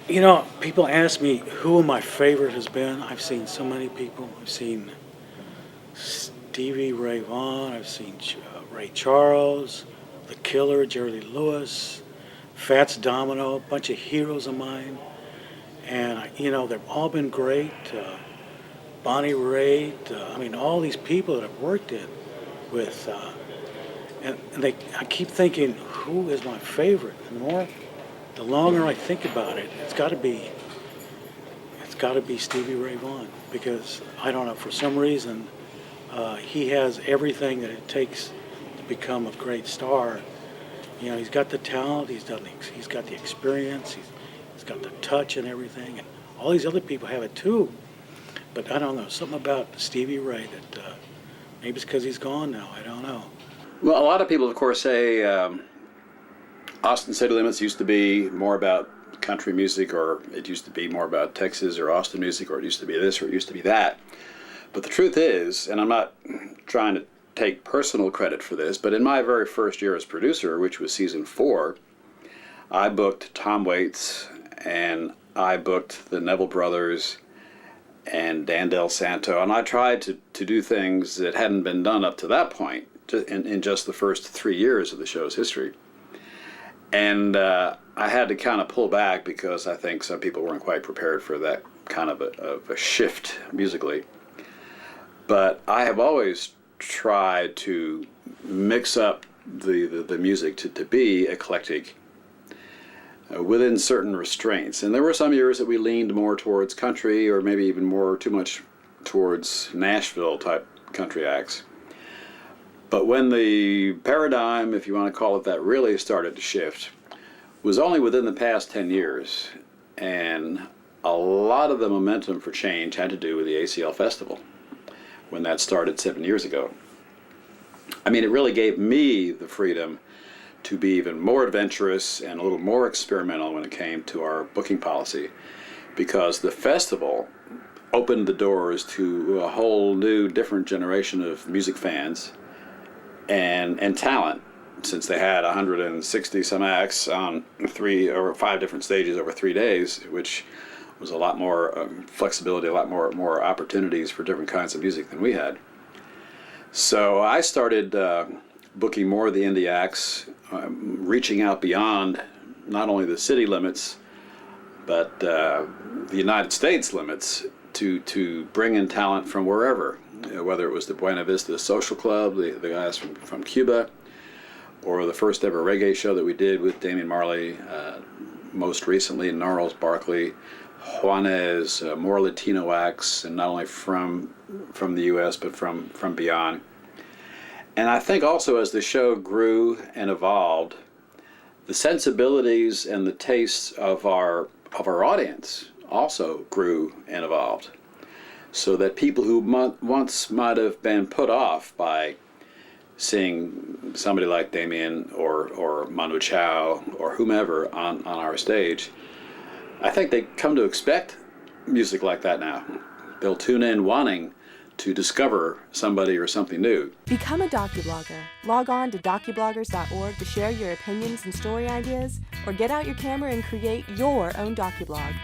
You know, people ask me who my favorite has been. I've seen so many people. I've seen Stevie Ray Vaughan. I've seen Ray Charles, The Killer, Jerry Lee Lewis, Fats Domino, a bunch of heroes of mine. And, you know, they've all been great. Bonnie Raitt, I mean, all these people that I've worked in with. I keep thinking, who is my favorite? The longer I think about it, it's got to be Stevie Ray Vaughan, because I don't know, for some reason he has everything that it takes to become a great star. You know, he's got the talent, he's got the experience, he's got the touch and everything, and all these other people have it too. But I don't know, something about Stevie Ray that maybe it's because he's gone now. I don't know. Well, a lot of people, of course, say Austin City Limits used to be more about country music, or it used to be more about Texas or Austin music, or it used to be this or it used to be that. But the truth is, and I'm not trying to take personal credit for this, but in my very first year as producer, which was season 4, I booked Tom Waits, and I booked the Neville Brothers and Dan Del Santo, and I tried to do things that hadn't been done up to that point in just the first 3 years of the show's history. And I had to kind of pull back because I think some people weren't quite prepared for that kind of a shift musically. But I have always tried to mix up the music to be eclectic within certain restraints. And there were some years that we leaned more towards country, or maybe even too much towards Nashville type country acts. But when the paradigm, if you want to call it that, really started to shift, was only within the past 10 years. And a lot of the momentum for change had to do with the ACL Festival, when that started 7 years ago. I mean, it really gave me the freedom to be even more adventurous and a little more experimental when it came to our booking policy, because the festival opened the doors to a whole new, different generation of music fans and talent, since they had 160 some acts on 3 or 5 different stages over 3 days, which was a lot more flexibility, a lot more opportunities for different kinds of music than we had. So I started booking more of the indie acts, reaching out beyond not only the city limits, but the United States limits, to bring in talent from wherever, whether it was the Buena Vista Social Club, the guys from Cuba, or the first ever reggae show that we did with Damian Marley, most recently Gnarls Barkley, Juanes, more Latino acts, and not only from the U.S. but from beyond. And I think also as the show grew and evolved, the sensibilities and the tastes of our audience also grew and evolved, so that people who once might have been put off by seeing somebody like Damien or Manu Chao or whomever on our stage, I think they come to expect music like that now. They'll tune in wanting to discover somebody or something new. Become a Docublogger. Log on to Docubloggers.org to share your opinions and story ideas, or get out your camera and create your own Docublog.